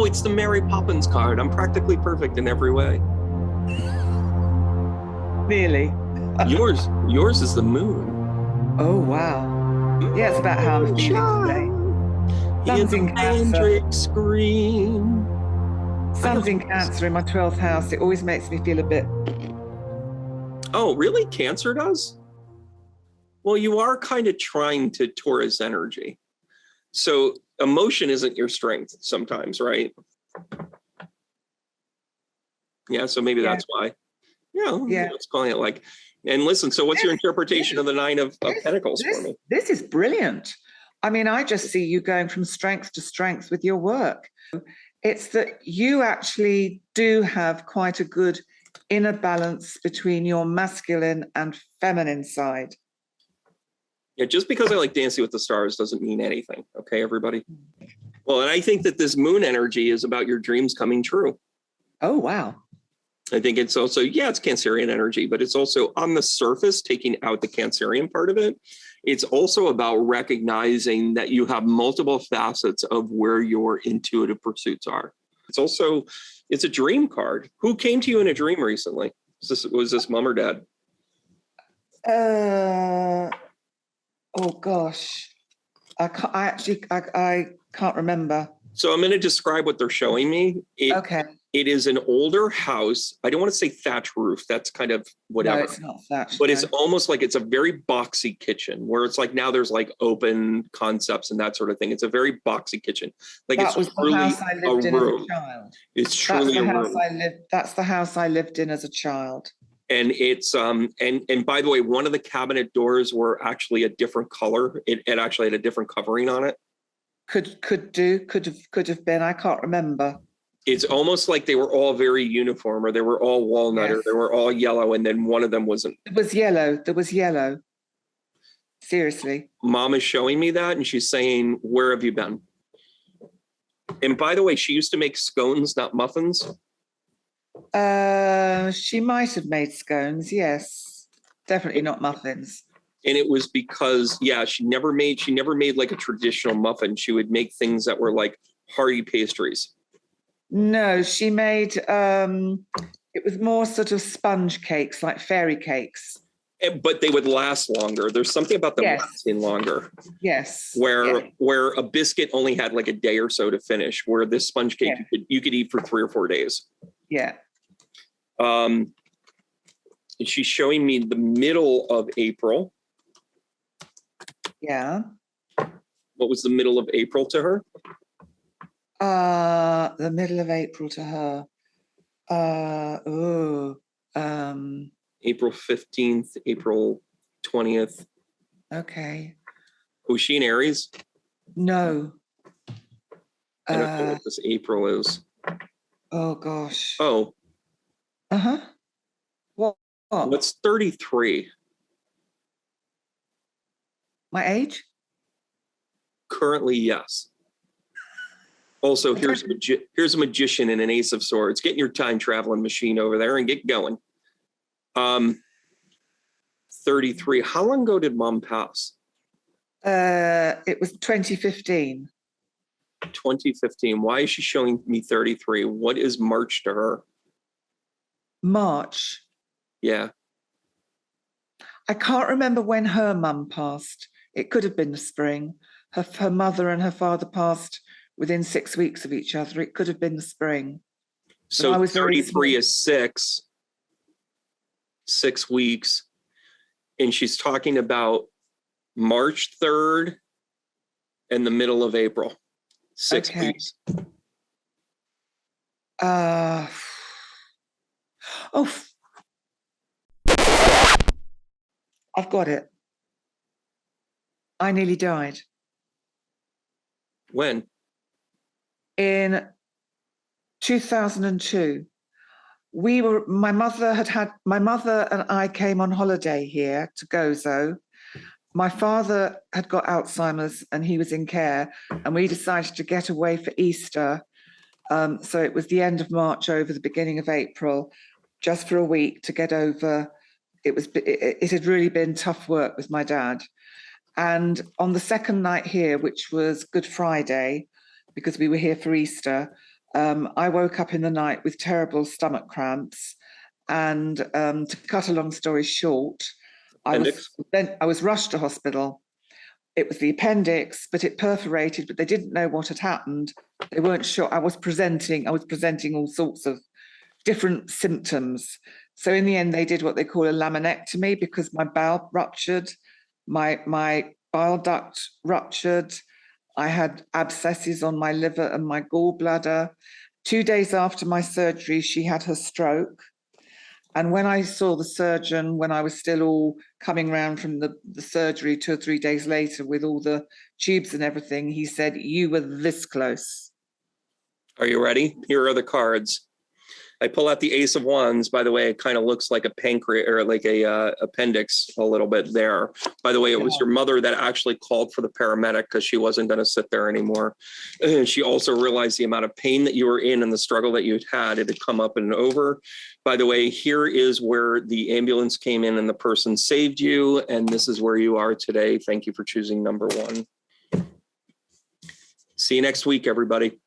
it's the Mary Poppins card. I'm practically perfect in every way. Nearly. Yours is the moon. Oh, wow. Yeah, it's about how I'm feeling today. Hear the mandrake scream. Sun's in Cancer in my 12th house. It always makes me feel a bit... Oh, really? Cancer does? Well, you are kind of trying to Taurus energy. So emotion isn't your strength sometimes, right? Yeah, so maybe that's why. Yeah, let's call it like... And listen, so what's your interpretation of the Nine of Pentacles for me? This is brilliant. I mean, I just see you going from strength to strength with your work. It's that you actually do have quite a good inner balance between your masculine and feminine side. Yeah, just because I like Dancing with the Stars doesn't mean anything. Okay, everybody? Well, and I think that this moon energy is about your dreams coming true. Oh, wow. I think it's also, it's Cancerian energy, but it's also on the surface, taking out the Cancerian part of it. It's also about recognizing that you have multiple facets of where your intuitive pursuits are. It's a dream card. Who came to you in a dream recently? Was this mom or dad? Oh gosh, I can't remember. So I'm going to describe what they're showing me. Okay. It is an older house. I don't want to say thatch roof. That's kind of whatever. No, it's not thatch. But it's almost like it's a very boxy kitchen where it's like now there's like open concepts and that sort of thing. It's a very boxy kitchen. Like that was the house I lived in as a child. It's truly a room. That's the house I lived in as a child. And it's and by the way, one of the cabinet doors were actually a different color. It actually had a different covering on it. Could have been. I can't remember. It's almost like they were all very uniform, or they were all walnut, or they were all yellow, and then one of them wasn't. It was yellow. There was yellow. Seriously. Mom is showing me that, and she's saying, "Where have you been?" And by the way, she used to make scones, not muffins. She might have made scones. Yes, definitely not muffins. And it was because, she never made like a traditional muffin. She would make things that were like hearty pastries. No, she made, it was more sort of sponge cakes, like fairy cakes. But they would last longer. There's something about them lasting longer. Yes. Where a biscuit only had like a day or so to finish, where this sponge cake you could eat for 3 or 4 days. Yeah. And she's showing me the middle of April. Yeah. What was the middle of April to her? The middle of April to her. April 15th, April 20th. Okay. Was she in Aries? No. I don't know what this April is. Oh gosh. Oh. Uh-huh. What? What's 33? My age? Currently, yes. Also, here's a magician and an ace of swords. Get your time traveling machine over there and get going. 33. How long ago did mom pass? It was 2015. 2015. Why is she showing me 33? What is March to her? March. Yeah. I can't remember when her mum passed. It could have been the spring. Her mother and her father passed within 6 weeks of each other. It could have been the spring. So I was 33 is 6 weeks. And she's talking about March 3rd and the middle of April. 6 weeks. I've got it. I nearly died. When? In 2002. My mother and I came on holiday here to Gozo. My father had got Alzheimer's and he was in care, and we decided to get away for Easter. So it was the end of March over the beginning of April, just for a week to get over. It had really been tough work with my dad. And on the second night here, which was Good Friday, because we were here for Easter, I woke up in the night with terrible stomach cramps. And to cut a long story short, I was rushed to hospital. It was the appendix, but it perforated, but they didn't know what had happened. They weren't sure. I was presenting all sorts of different symptoms. So in the end, they did what they call a laminectomy because my bowel ruptured, my bile duct ruptured. I had abscesses on my liver and my gallbladder. 2 days after my surgery, she had her stroke. And when I saw the surgeon, when I was still all coming round from the surgery 2 or 3 days later with all the tubes and everything, he said, "You were this close." Are you ready? Here are the cards. I pull out the Ace of Wands. By the way, it kind of looks like a pancreas or like a appendix a little bit there. By the way, it was your mother that actually called for the paramedic because she wasn't going to sit there anymore. She also realized the amount of pain that you were in and the struggle that you had. It had come up and over. By the way, here is where the ambulance came in and the person saved you. And this is where you are today. Thank you for choosing number 1. See you next week, everybody.